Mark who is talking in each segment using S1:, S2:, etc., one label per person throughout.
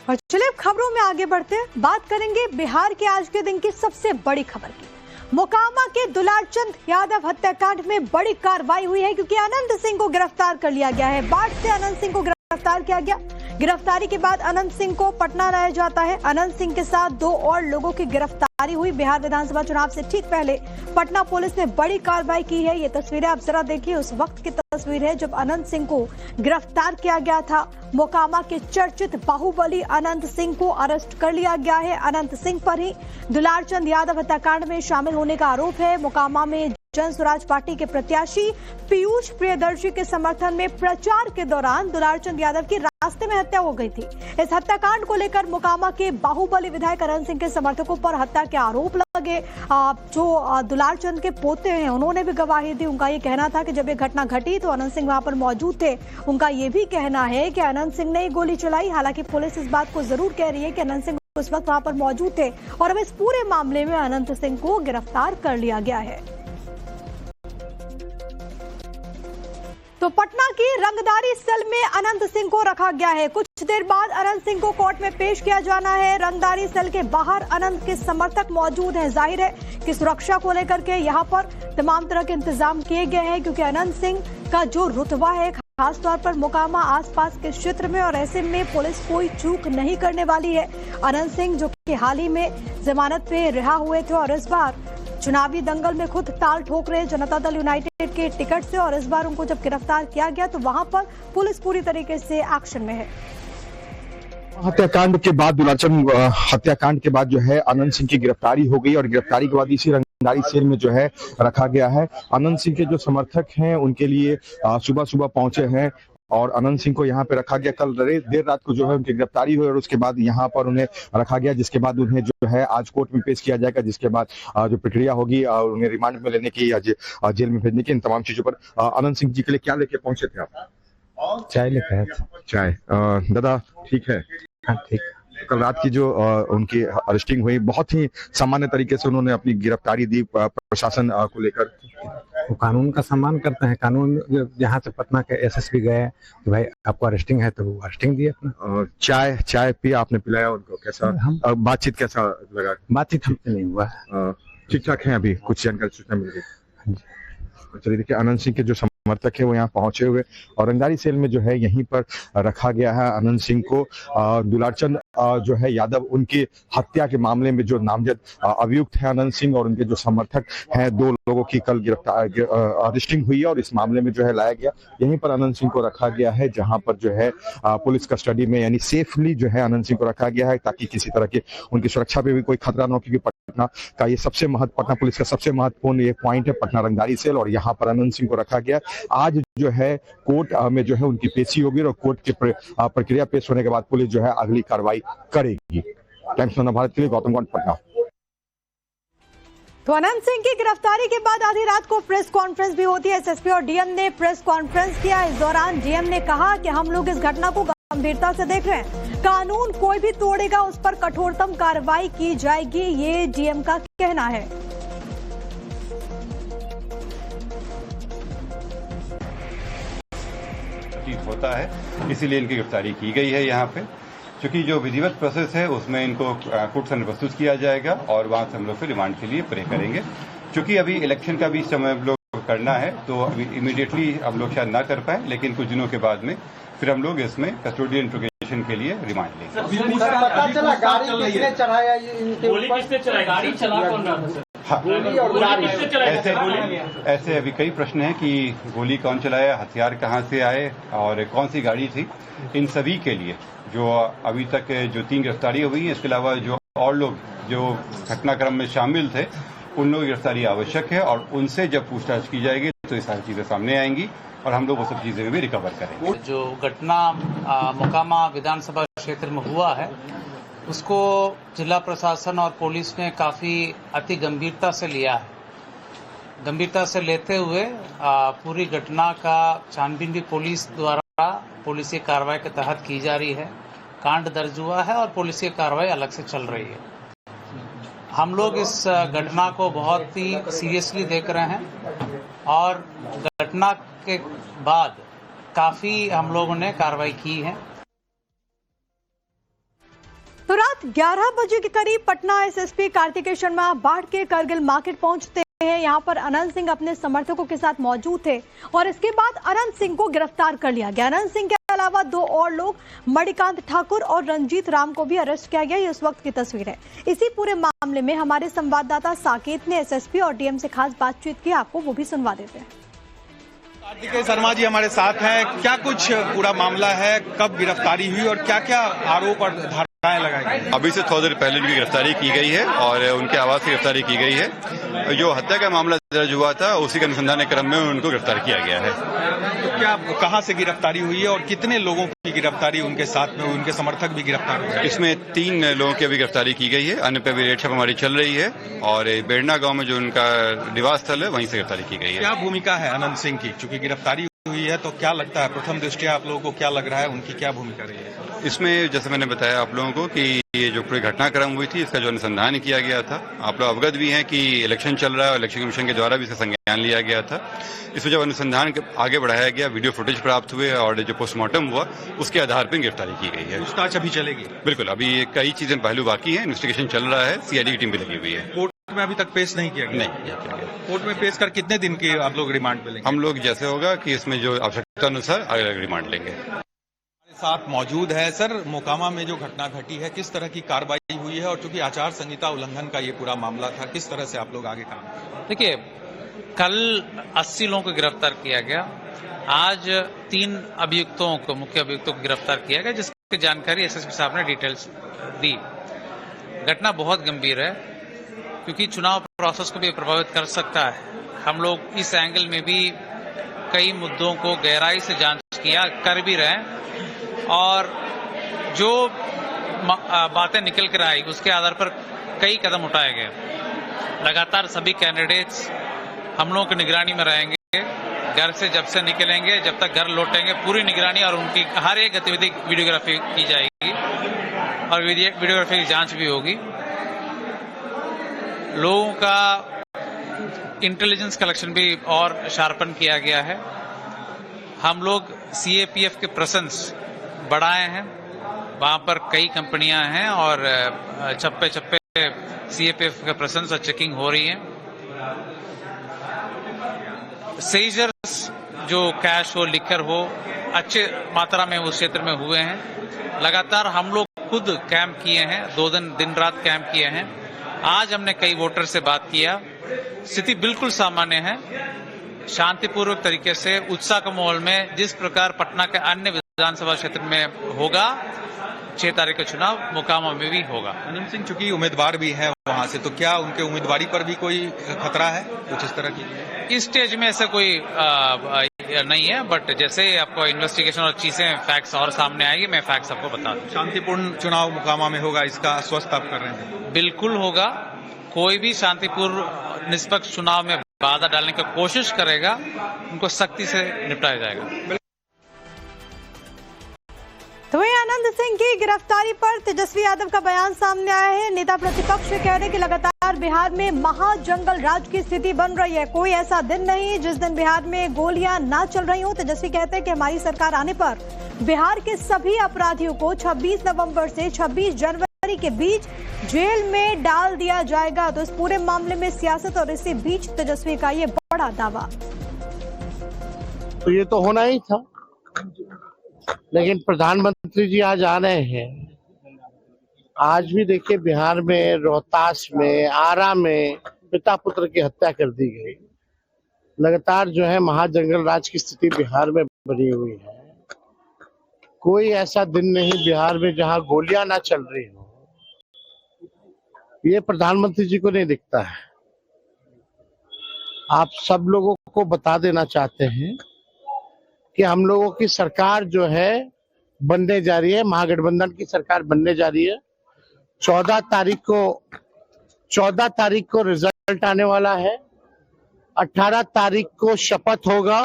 S1: और चलिए खबरों में आगे बढ़ते हैं, बात करेंगे बिहार के आज के दिन की सबसे बड़ी खबर की। मोकामा के दुलारचंद यादव हत्याकांड में बड़ी कार्रवाई हुई है क्योंकि अनंत सिंह को गिरफ्तार कर लिया गया है। बाट से अनंत सिंह को गिरफ्तार किया गया। गिरफ्तारी के बाद अनंत सिंह को पटना लाया जाता है। अनंत सिंह के साथ 2 और लोगों की गिरफ्तारी हुई। बिहार विधानसभा चुनाव से ठीक पहले पटना पुलिस ने बड़ी कार्रवाई की है। ये तस्वीरें आप जरा देखिए, उस वक्त की तस्वीर है जब अनंत सिंह को गिरफ्तार किया गया था। मोकामा के चर्चित बाहुबली अनंत सिंह को अरेस्ट कर लिया गया है। अनंत सिंह पर ही दुलारचंद यादव हत्याकांड में शामिल होने का आरोप है। मोकामा में जन स्वराज पार्टी के प्रत्याशी पीयूष प्रियदर्शी के समर्थन में प्रचार के दौरान दुलारचंद यादव की रास्ते में हत्या हो गई थी। इस हत्याकांड को लेकर मोकामा के बाहुबली विधायक अनंत सिंह के समर्थकों पर हत्या के आरोप लगे। जो दुलारचंद के पोते हैं उन्होंने भी गवाही दी। उनका ये कहना था कि जब ये घटना घटी तो अनंत सिंह वहां पर मौजूद थे। उनका ये भी कहना है कि अनंत सिंह ने गोली चलाई। हालांकि पुलिस इस बात को जरूर कह रही है कि अनंत सिंह उस वक्त वहां पर मौजूद थे और अब इस पूरे मामले में अनंत सिंह को गिरफ्तार कर लिया गया है। तो पटना की रंगदारी सेल में अनंत सिंह को रखा गया है। कुछ देर बाद अनंत सिंह को कोर्ट में पेश किया जाना है। रंगदारी सेल के बाहर अनंत के समर्थक मौजूद हैं। जाहिर है कि सुरक्षा को लेकर के यहाँ पर तमाम तरह के इंतजाम किए गए हैं क्योंकि अनंत सिंह का जो रुतबा है खासतौर पर मोकामा आसपास के क्षेत्र में, और ऐसे में पुलिस कोई चूक नहीं करने वाली है। अनंत सिंह जो कि हाल ही में जमानत पे रिहा हुए थे और इस बार चुनावी दंगल में खुद ताल ठोक रहे जनता दल यूनाइटेड के टिकट से, और इस बार उनको जब गिरफ्तार किया गया तो वहां पर पुलिस पूरी तरीके से एक्शन में है।
S2: हत्याकांड के बाद दुलारचंद हत्याकांड के बाद जो है अनंत सिंह की गिरफ्तारी हो गई और गिरफ्तारी के बाद इसी रंगदारी सेल में जो है रखा गया है। अनंत सिंह के जो समर्थक हैं उनके लिए सुबह सुबह पहुंचे हैं और अनंत सिंह को यहाँ पे रखा गया। कल देर रात को जो है उनकी गिरफ्तारी हुई और उसके बाद यहाँ पर उन्हें रखा गया, जिसके बाद उन्हें जो है आज कोर्ट में पेश किया जाएगा, जिसके बाद जो प्रक्रिया होगी और उन्हें रिमांड में लेने की या जेल में भेजने की, इन तमाम चीजों पर। अनंत सिंह जी के लिए क्या लेके पहुंचे थे आप?
S3: चाय लेके आए थे।
S2: चाय। दादा ठीक है?
S3: हाँ ठीक।
S2: कल रात की जो उनकी अरेस्टिंग हुई, बहुत ही सामान्य तरीके से उन्होंने अपनी गिरफ्तारी दी प्रशासन को लेकर।
S3: वो कानून का सम्मान करते हैं। कानून यहाँ से पटना के एसएसपी गए कि भाई आपको अरेस्टिंग है तो वो अरेस्टिंग दिए अपना।
S2: चाय पिया आपने, पिलाया उनको? कैसा बातचीत कैसा लगा?
S3: बातचीत हमसे नहीं हुआ।
S2: ठीक ठाक है? अभी कुछ जानकारी सूचना मिल गई? चलिए देखिए, अनंत सिंह के जो समर्थक है वो यहाँ पहुंचे हुए और रंगदारी सेल में जो है यहीं पर रखा गया है अनंत सिंह को। दुलारचंद जो है यादव, उनकी हत्या के मामले में जो नामजद अभियुक्त है अनंत सिंह और उनके जो समर्थक हैं, 2 लोगों की कल अरेस्टिंग हुई है और इस मामले में जो है लाया गया। यहीं पर अनंत सिंह को रखा गया है जहां पर जो है पुलिस कस्टडी में यानी सेफली जो है अनंत सिंह को रखा गया है ताकि किसी तरह के उनकी सुरक्षा पे भी कोई खतरा न हो, क्योंकि पटना का ये पटना पुलिस का सबसे महत्वपूर्ण ये पॉइंट है, पटना रंगदारी सेल, और यहाँ पर अनंत सिंह को रखा गया। आज जो है कोर्ट में जो है उनकी पेशी होगी और कोर्ट की प्रक्रिया पेश होने के बाद पुलिस जो है अगली कार्रवाई करेगी। टाइम्स ऑफ भारत के लिए गौतम गौंड, पटना।
S1: तो अनंत सिंह की गिरफ्तारी के बाद आधी रात को प्रेस कॉन्फ्रेंस भी होती है। एसएसपी और डीएम ने प्रेस कॉन्फ्रेंस किया। इस दौरान डीएम ने कहा कि हम लोग इस घटना को गंभीरता से देख रहे हैं। कानून कोई भी तोड़ेगा उस पर कठोरतम कार्रवाई की जाएगी, ये डीएम का कहना है।
S4: होता है, इसीलिए इनकी गिरफ्तारी की गई है यहाँ पे, क्योंकि जो विधिवत प्रोसेस है उसमें इनको कोर्ट से प्रस्तुत किया जाएगा और वहां से हम लोग फिर रिमांड के लिए प्रे करेंगे। क्योंकि अभी इलेक्शन का भी समय हम लोग करना है तो अभी इमीडिएटली हम लोग शायद ना कर पाए, लेकिन कुछ दिनों के बाद में फिर हम लोग इसमें कस्टोडियल इंट्रोगेशन के लिए रिमांड लेंगे।
S5: पता चला गाड़ी किसने चढ़ाया, गोली किसने चलाई, गाड़ी चला कौन रहा था?
S4: हाँ, ऐसे अभी कई प्रश्न हैं कि गोली कौन चलाया, हथियार कहां से आए और कौन सी गाड़ी थी। इन सभी के लिए जो अभी तक जो 3 गिरफ्तारियां हुई हैं, इसके अलावा जो और लोग जो घटनाक्रम में शामिल थे उन लोगों की गिरफ्तारी आवश्यक है और उनसे जब पूछताछ की जाएगी तो ये सारी चीजें सामने आएंगी और हम लोग वो सब चीजें भी रिकवर करेंगे।
S6: जो घटना मोकामा विधानसभा क्षेत्र में हुआ है उसको जिला प्रशासन और पुलिस ने काफी अति गंभीरता से लिया है। गंभीरता से लेते हुए पूरी घटना का छानबीन भी पुलिस द्वारा पुलिस कार्रवाई के तहत की जा रही है। कांड दर्ज हुआ है और पुलिस की कार्रवाई अलग से चल रही है। हम लोग इस घटना को बहुत ही सीरियसली देख रहे हैं और घटना के बाद काफी हम लोगों ने कार्रवाई की है।
S1: तो रात 11 बजे के करीब पटना एसएसपी कार्तिकेय शर्मा बाढ़ के करगिल मार्केट पहुंचते हैं। यहां पर अनंत सिंह अपने समर्थकों के साथ मौजूद थे और इसके बाद अनंत सिंह को गिरफ्तार कर लिया गया। अनंत सिंह के अलावा 2 और लोग मणिकांत ठाकुर और रंजीत राम को भी अरेस्ट किया गया। ये इस वक्त की तस्वीर है। इसी पूरे मामले में हमारे संवाददाता साकेत ने एसएसपी और डीएम से खास बातचीत की, आपको वो भी सुनवा देते हैं।
S7: कार्तिकेय शर्मा जी हमारे साथ हैं। क्या कुछ पूरा मामला है, कब गिरफ्तारी हुई और क्या क्या आरोप और धाराएं लगाई गई?
S4: अभी से थोड़ी देर पहले उनकी गिरफ्तारी की गई है और उनके आवास से गिरफ्तारी की गई है। जो हत्या का मामला दर्ज हुआ था उसी के अनुसंधान के क्रम में उनको गिरफ्तार किया गया है।
S7: तो क्या कहां से गिरफ्तारी हुई है और कितने लोगों की गिरफ्तारी उनके साथ में, उनके समर्थक भी गिरफ्तार हुए?
S4: इसमें 3 लोगों की अभी गिरफ्तारी की गई है। अन्य पे भी रेड छापेमारी चल रही है और बेड़ना गांव में जो उनका निवास स्थल है वहीं से गिरफ्तारी की गई है।
S7: क्या भूमिका है अनंत सिंह की? चूंकि गिरफ्तारी हुई है तो क्या लगता है, प्रथम दृष्टया आप लोगों को क्या लग रहा है, उनकी क्या भूमिका रही है
S4: इसमें? जैसे मैंने बताया आप लोगों को कि ये जो पूरी घटनाक्रम हुई थी इसका जो अनुसंधान किया गया था, आप लोग अवगत भी हैं कि इलेक्शन चल रहा है और इलेक्शन कमीशन के द्वारा भी इसका संज्ञान लिया गया था। इसमें जब अनुसंधान आगे बढ़ाया गया, वीडियो फुटेज प्राप्त हुए और जो पोस्टमार्टम हुआ उसके आधार पर गिरफ्तारी की गई है।
S7: पूछताछ अभी चलेगी?
S4: बिल्कुल, अभी कई चीजें पहलू बाकी है, इन्वेस्टिगेशन चल रहा है, सीआईडी की टीम भी लगी हुई है।
S7: कोर्ट में अभी तक पेश नहीं किया गया?
S4: नहीं किया गया।
S7: कोर्ट में पेश कर कितने दिन की आप लोग रिमांड पे लेंगे?
S4: हम लोग जैसे होगा कि इसमें जो आवश्यकता अनुसार अगला रिमांड लेंगे।
S7: साथ मौजूद है सर, मोकामा में जो घटना घटी है किस तरह की कार्रवाई हुई है और चूंकि आचार संहिता उल्लंघन का ये पूरा मामला था, किस तरह से आप लोग आगे काम करें?
S6: देखिए, कल 80 लोगों को गिरफ्तार किया गया। आज 3 अभियुक्तों को, मुख्य अभियुक्तों को गिरफ्तार किया गया, जिसकी जानकारी एसएसपी साहब ने डिटेल्स दी। घटना बहुत गंभीर है क्योंकि चुनाव प्रोसेस को भी प्रभावित कर सकता है। हम लोग इस एंगल में भी कई मुद्दों को गहराई से जांच कर भी रहे हैं और जो बातें निकल कर आई उसके आधार पर कई कदम उठाए गए। लगातार सभी कैंडिडेट्स हम लोगों की निगरानी में रहेंगे। घर से जब से निकलेंगे जब तक घर लौटेंगे पूरी निगरानी और उनकी हर एक गतिविधि वीडियोग्राफी की जाएगी और वीडियोग्राफी की जांच भी होगी। लोगों का इंटेलिजेंस कलेक्शन भी और शार्पन किया गया है। हम लोग सीएपीएफ के प्रेजेंस बढ़ाए हैं, वहां पर कई कंपनियां हैं और चप्पे चप्पे सीएपीएफ का प्रेजेंस और चेकिंग हो रही है। सीजर्स जो कैश हो, लिकर हो, अच्छे मात्रा में उस क्षेत्र में हुए हैं। लगातार हम लोग खुद कैंप किए हैं, 2 दिन रात कैंप किए हैं। आज हमने कई वोटर से बात किया, स्थिति बिल्कुल सामान्य है। शांतिपूर्वक तरीके से उत्साह के माहौल में जिस प्रकार पटना के अन्य विधानसभा क्षेत्र में होगा, 6 तारीख का चुनाव मोकामा में भी होगा।
S7: अनंत सिंह चूंकि उम्मीदवार भी है वहां से, तो क्या उनके उम्मीदवारी पर भी कोई खतरा है कुछ इस तरह की?
S6: इस स्टेज में ऐसा कोई नहीं है, बट जैसे आपको इन्वेस्टिगेशन और चीजें फैक्ट्स और सामने आएगी मैं फैक्ट्स आपको बता दूं।
S7: शांतिपूर्ण चुनाव मोकामा में होगा, इसका आश्वस्त आप कर रहे हैं?
S6: बिल्कुल होगा। कोई भी शांतिपूर्ण निष्पक्ष चुनाव में बाधा डालने की कोशिश करेगा, उनको सख्ती से निपटाया जाएगा।
S1: तो वहीं आनंद सिंह की गिरफ्तारी पर तेजस्वी यादव का बयान सामने आया है। नेता प्रतिपक्ष कह रहे हैं कि लगातार बिहार में महाजंगल राज की स्थिति बन रही है। कोई ऐसा दिन नहीं जिस दिन बिहार में गोलियां ना चल रही हो। तेजस्वी कहते हैं कि हमारी सरकार आने पर बिहार के सभी अपराधियों को 26 नवंबर से 26 जनवरी के बीच जेल में डाल दिया जाएगा। तो इस पूरे मामले में सियासत और इसी बीच तेजस्वी का ये बड़ा दावा।
S8: तो ये तो होना ही था, लेकिन प्रधानमंत्री जी आज आ रहे हैं। आज भी देखिए बिहार में, रोहतास में, आरा में पिता पुत्र की हत्या कर दी गई। लगातार जो है महाजंगल राज की स्थिति बिहार में बनी हुई है। कोई ऐसा दिन नहीं बिहार में जहां गोलियां ना चल रही हो। ये प्रधानमंत्री जी को नहीं दिखता है। आप सब लोगों को बता देना चाहते हैं कि हम लोगों की सरकार जो है बनने जा रही है, महागठबंधन की सरकार बनने जा रही है। 14 तारीख को रिजल्ट आने वाला है। 18 तारीख को शपथ होगा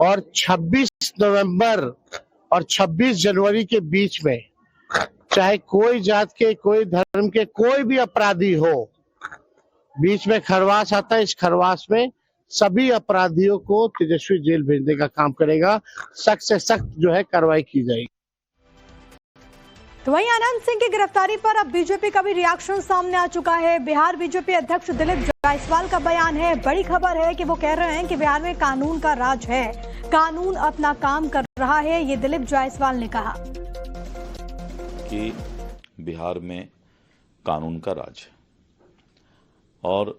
S8: और 26 नवंबर और 26 जनवरी के बीच में चाहे कोई जात के, कोई धर्म के, कोई भी अपराधी हो, बीच में खरवास आता है। इस खरवास में सभी अपराधियों को तेजस्वी जेल भेजने का काम करेगा। सख्त से सख्त जो है कार्रवाई की जाएगी।
S1: तो वहीं आनंद सिंह की गिरफ्तारी पर अब बीजेपी का भी रिएक्शन सामने आ चुका है। बिहार बीजेपी अध्यक्ष दिलीप जायसवाल का बयान है। बड़ी खबर है कि वो कह रहे हैं कि बिहार में कानून का राज है, कानून अपना काम कर रहा है। ये दिलीप जायसवाल ने कहा
S9: कि बिहार में कानून का राज है और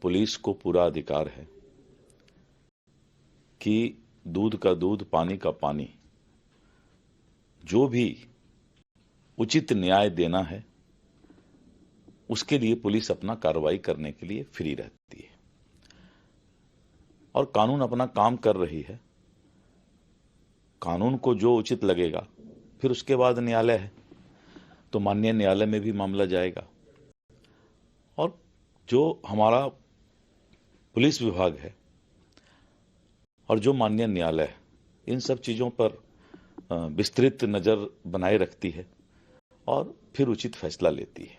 S9: पुलिस को पूरा अधिकार है कि दूध का दूध, पानी का पानी, जो भी उचित न्याय देना है उसके लिए पुलिस अपना कार्रवाई करने के लिए फ्री रहती है और कानून अपना काम कर रही है। कानून को जो उचित लगेगा फिर उसके बाद न्यायालय है तो माननीय न्यायालय में भी मामला जाएगा और जो हमारा पुलिस विभाग है और जो माननीय न्यायालय है इन सब चीजों पर विस्तृत नजर बनाए रखती है और फिर उचित फैसला लेती है।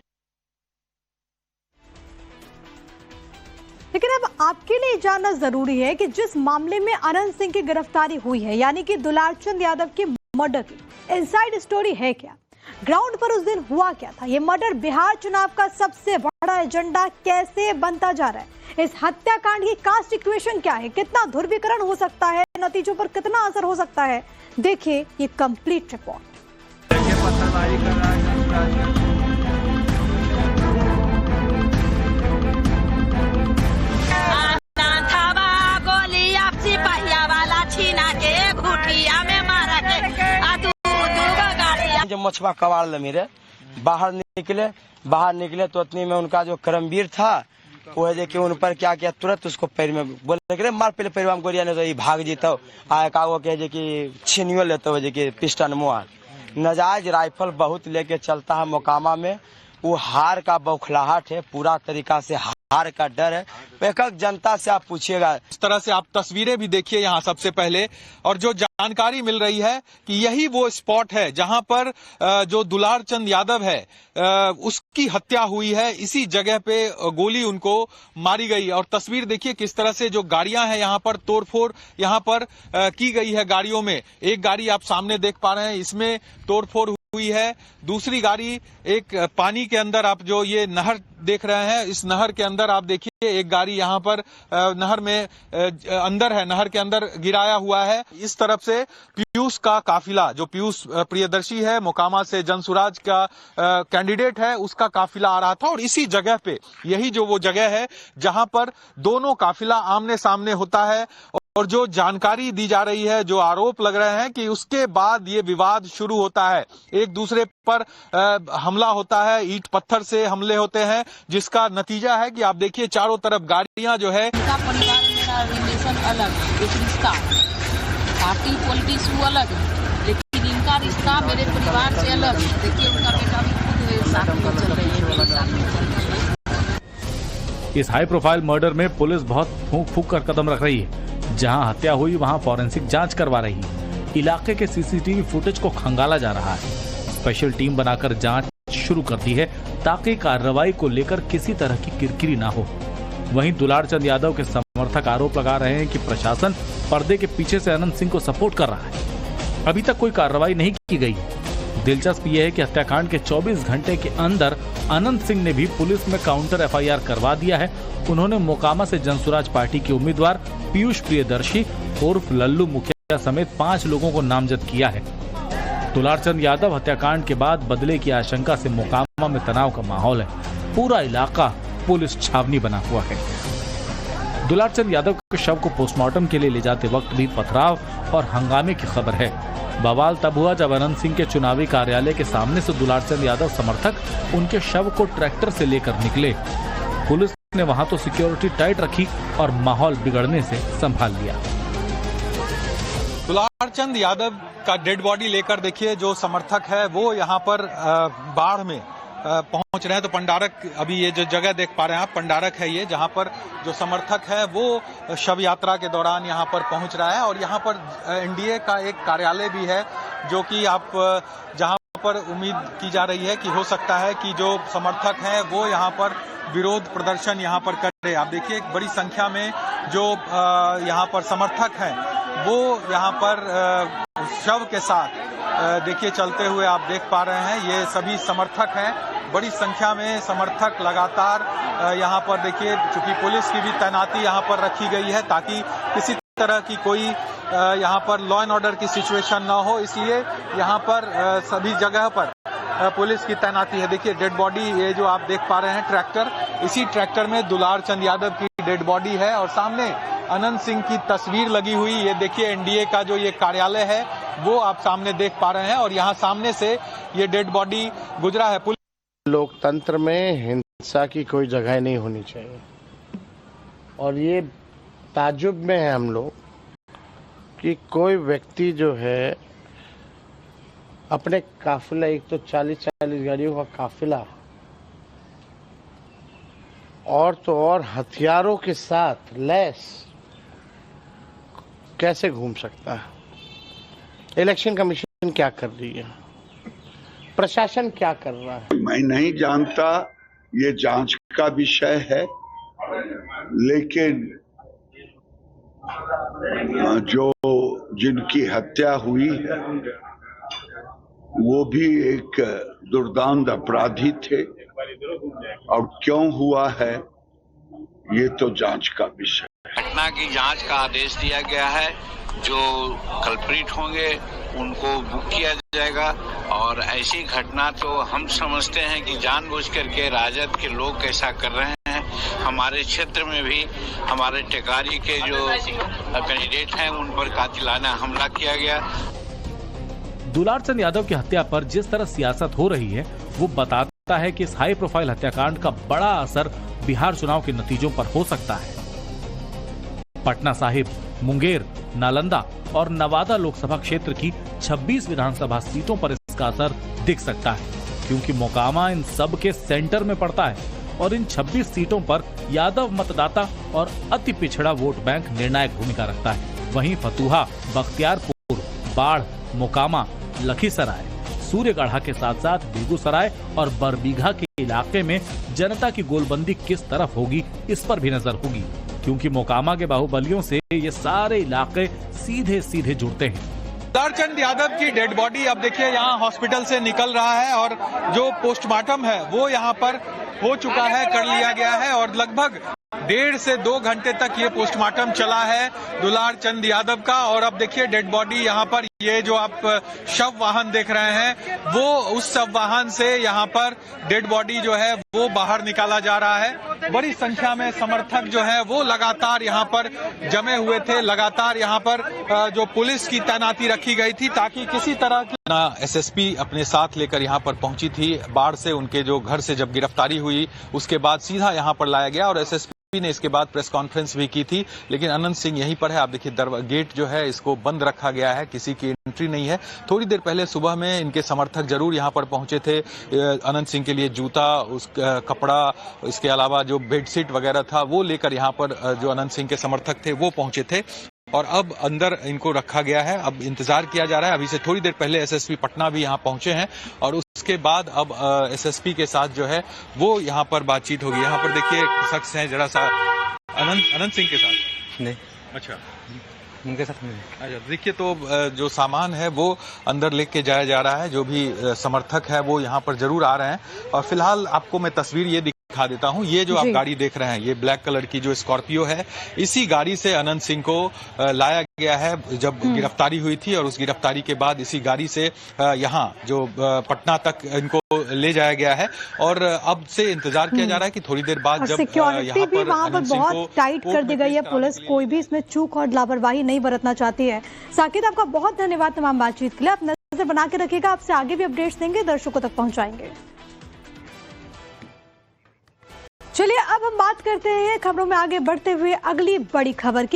S1: लेकिन अब आपके लिए जानना जरूरी है कि जिस मामले में आनंद सिंह की गिरफ्तारी हुई है, यानी कि दुलारचंद यादव की मर्डर की, इनसाइड स्टोरी है क्या? ग्राउंड पर उस दिन हुआ क्या था? ये मर्डर बिहार चुनाव का सबसे बड़ा एजेंडा कैसे बनता जा रहा है? इस हत्याकांड की कास्ट इक्वेशन क्या है? कितना ध्रुवीकरण हो सकता है? नतीजों पर कितना असर हो सकता है? देखिए ये कंप्लीट रिपोर्ट।
S5: जब मछुआ कवाड़ मेरे बाहर निकले तो उतनी में उनका जो करमवीर था वो है कि उन पर क्या किया, तुरंत उसको पैर में बोले मार, पहले पैर में गोलियां नहीं तो भाग जीता आए का वो कहे कि छीनियो लेते हो कि पिस्टन मुआर नजायज राइफल बहुत लेके चलता है मोकामा में। वो हार का बौखलाहट है, पूरा तरीका से हार का डर है। एक एक जनता से आप पूछिएगा।
S7: इस तरह से आप तस्वीरें भी देखिए यहाँ सबसे पहले, और जो जानकारी मिल रही है कि यही वो स्पॉट है जहां पर जो दुलारचंद यादव है उसकी हत्या हुई है। इसी जगह पे गोली उनको मारी गई और तस्वीर देखिए किस तरह से जो गाड़ियां हैं यहाँ पर तोड़फोड़ यहाँ पर की गई है। गाड़ियों में एक गाड़ी आप सामने देख पा रहे हैं, इसमें तोड़फोड़ हुई है। दूसरी गाड़ी एक पानी के अंदर, आप जो ये नहर देख रहे हैं, इस नहर के अंदर आप देखिए एक गाड़ी यहाँ पर नहर में अंदर है, नहर के अंदर गिराया हुआ है। इस तरफ से पीयूष का काफिला, जो पीयूष प्रियदर्शी है, मोकामा से जनसुराज का कैंडिडेट है, उसका काफिला आ रहा था और इसी जगह पे, यही जो वो जगह है जहां पर दोनों काफिला आमने सामने होता है। और जो जानकारी दी जा रही है, जो आरोप लग रहे हैं कि उसके बाद ये विवाद शुरू होता है, एक दूसरे पर हमला होता है, ईंट पत्थर से हमले होते हैं, जिसका नतीजा है कि आप देखिए चारों तरफ गाड़ियां जो है।
S10: इनका परिवार मेरा रिलेशन अलग, एक रिश्ता पार्टी पॉलिटिक्स वो अलग है, लेकिन इनका रिश्ता मेरे परिवार से अलग है। देखिए उनका बेटा भी खुद मेरे साथ में चल रही है।
S11: इस हाई प्रोफाइल मर्डर में पुलिस बहुत फूंक फूंक कर कदम रख रही है। जहां हत्या हुई वहां फॉरेंसिक जांच करवा रही है। इलाके के सीसीटीवी फुटेज को खंगाला जा रहा है। स्पेशल टीम बनाकर जांच शुरू कर दी है ताकि कार्रवाई को लेकर किसी तरह की किरकिरी ना हो। वहीं दुलारचंद यादव के समर्थक आरोप लगा रहे हैं कि प्रशासन पर्दे के पीछे से आनंद सिंह को सपोर्ट कर रहा है। अभी तक कोई कार्रवाई नहीं की गई। दिलचस्प यह है कि हत्याकांड के 24 घंटे के अंदर आनंद सिंह ने भी पुलिस में काउंटर एफआईआर करवा दिया है। उन्होंने मोकामा से जनसुराज पार्टी के उम्मीदवार पीयूष प्रियदर्शी उर्फ लल्लू मुखिया समेत 5 लोगों को नामजद किया है। दुलारचंद यादव हत्याकांड के बाद बदले की आशंका से मोकामा में तनाव का माहौल है। पूरा इलाका पुलिस छावनी बना हुआ है। दुलारचंद यादव के शव को पोस्टमार्टम के लिए ले जाते वक्त भी पथराव और हंगामे की खबर है। बवाल तब हुआ जब आनंद सिंह के चुनावी कार्यालय के सामने से दुलारचंद यादव समर्थक उनके शव को ट्रैक्टर से लेकर निकले। पुलिस ने वहां तो सिक्योरिटी टाइट रखी और माहौल बिगड़ने से संभाल लिया।
S7: दुलारचंद यादव का डेड बॉडी लेकर देखिए जो समर्थक है वो यहाँ पर बाढ़ में पहुंच रहे हैं। तो पंडारक, अभी ये जो जगह देख पा रहे हैं आप, पंडारक है ये, जहां पर जो समर्थक है वो शव यात्रा के दौरान यहां पर पहुंच रहा है। और यहां पर एनडीए का एक कार्यालय भी है जो कि आप जहां पर उम्मीद की जा रही है कि हो सकता है कि जो समर्थक हैं वो यहां पर विरोध प्रदर्शन यहां पर करे। आप देखिए एक बड़ी संख्या में जो यहां पर समर्थक हैं वो यहां पर शव के साथ देखिए चलते हुए आप देख पा रहे हैं, ये सभी समर्थक हैं। बड़ी संख्या में समर्थक लगातार यहाँ पर देखिए, चूंकि पुलिस की भी तैनाती यहाँ पर रखी गई है ताकि किसी तरह की कोई यहाँ पर लॉ एंड ऑर्डर की सिचुएशन ना हो, इसलिए यहाँ पर सभी जगह पर पुलिस की तैनाती है। देखिए डेड बॉडी, ये जो आप देख पा रहे हैं ट्रैक्टर, इसी ट्रैक्टर में दुलार चंद यादव की डेड बॉडी है और सामने अनंत सिंह की तस्वीर लगी हुई। ये देखिए एनडीए का जो ये कार्यालय है वो आप सामने देख पा रहे हैं और यहाँ सामने से ये डेड बॉडी गुजरा है।
S8: लोकतंत्र में हिंसा की कोई जगह नहीं होनी चाहिए और ये ताज्जुब में है हम लोग कि कोई व्यक्ति जो है अपने काफिला, एक तो 40-40 गाड़ियों का काफिला और तो और हथियारों के साथ लैस कैसे घूम सकता है। इलेक्शन कमीशन क्या कर रही है, प्रशासन क्या कर रहा है,
S12: मैं नहीं जानता, ये जांच का विषय है। लेकिन जो जिनकी हत्या हुई है वो भी एक दुर्दांत अपराधी थे और क्यों हुआ है ये तो जांच का विषय।
S13: घटना की जांच का आदेश दिया गया है, जो कल्प्रिट होंगे उनको बुक किया जाएगा और ऐसी घटना तो हम समझते हैं कि जानबूझ करके राजद के लोग ऐसा कर रहे हैं। हमारे क्षेत्र में भी हमारे टेकारी के जो कैंडिडेट हैं उन पर कातिलाना हमला किया गया।
S11: दुलार चंद यादव की हत्या पर जिस तरह सियासत हो रही है वो बताता है कि इस हाई प्रोफाइल हत्याकांड का बड़ा असर बिहार चुनाव के नतीजों पर हो सकता है। पटना साहिब, मुंगेर, नालंदा और नवादा लोकसभा क्षेत्र की 26 विधानसभा सीटों पर इसका असर दिख सकता है, क्योंकि मोकामा इन सब के सेंटर में पड़ता है और इन 26 सीटों पर यादव मतदाता और अति पिछड़ा वोट बैंक निर्णायक भूमिका रखता है। वहीं फतुहा, बख्तियारपुर, बाढ़, मोकामा, लखीसराय, सूर्यगढ़ा के साथ साथ बेगूसराय और बरबीघा के इलाके में जनता की गोलबंदी किस तरफ होगी इस पर भी नजर होगी, क्योंकि मोकामा के बाहुबलियों से ये सारे इलाके सीधे सीधे जुड़ते हैं।
S7: दुलार चंद यादव की डेड बॉडी अब देखिए यहाँ हॉस्पिटल से निकल रहा है और जो पोस्टमार्टम है वो यहाँ पर हो चुका है, कर लिया गया है और लगभग 1.5 से 2 घंटे तक ये पोस्टमार्टम चला है दुलार चंद यादव का। और अब देखिए डेड बॉडी यहाँ पर, ये जो आप शव वाहन देख रहे हैं वो उस शव वाहन से यहाँ पर डेड बॉडी जो है वो बाहर निकाला जा रहा है। बड़ी संख्या में समर्थक जो है वो लगातार यहाँ पर जमे हुए थे। लगातार यहाँ पर जो पुलिस की तैनाती रखी गई थी ताकि किसी तरह की एसएसपी अपने साथ लेकर यहाँ पर पहुंची थी। बाढ़ से उनके जो घर से जब गिरफ्तारी हुई उसके बाद सीधा यहाँ पर लाया गया और एसएसपी ने इसके बाद प्रेस कॉन्फ्रेंस भी की थी, लेकिन अनंत सिंह यहीं पर है। आप देखिए गेट जो है इसको बंद रखा गया है, किसी की एंट्री नहीं है। थोड़ी देर पहले सुबह में इनके समर्थक जरूर यहाँ पर पहुंचे थे। अनंत सिंह के लिए जूता, उस कपड़ा, इसके अलावा जो बेडशीट वगैरह था वो लेकर यहाँ पर जो अनंत सिंह के समर्थक थे वो पहुंचे थे और अब अंदर इनको रखा गया है। अब इंतजार किया जा रहा है। अभी से थोड़ी देर पहले एसएसपी पटना भी यहाँ पहुंचे हैं और उसके बाद अब एसएसपी के साथ जो है वो यहाँ पर बातचीत होगी। यहाँ पर देखिए शख्स हैं जरा सा, अनंत सिंह के साथ नहीं, अच्छा उनके साथ नहीं। अच्छा देखिए, तो जो सामान है वो अंदर लेके जाया जा रहा है। जो भी समर्थक है वो यहाँ पर जरूर आ रहे हैं और फिलहाल आपको मैं तस्वीर ये दिखा देता हूँ। ये जो आप गाड़ी देख रहे हैं, ये ब्लैक कलर की जो स्कॉर्पियो है, इसी गाड़ी से अनंत सिंह को लाया गया है जब गिरफ्तारी हुई थी और उस गिरफ्तारी के बाद इसी गाड़ी से यहाँ जो पटना तक इनको ले जाया गया है और अब से इंतजार किया जा रहा है कि थोड़ी देर बाद जब
S1: सिक्योरिटी भी वहाँ पर बहुत टाइट कर दी गई है। पुलिस कोई भी इसमें चूक और लापरवाही नहीं बरतना चाहती है। साकिब, आपका बहुत धन्यवाद तमाम बातचीत के लिए। आप नजर बना के रखिएगा, आपसे आगे भी अपडेट्स देंगे, दर्शकों तक पहुंचाएंगे। चलिए अब हम बात करते हैं खबरों में आगे बढ़ते हुए अगली बड़ी खबर की।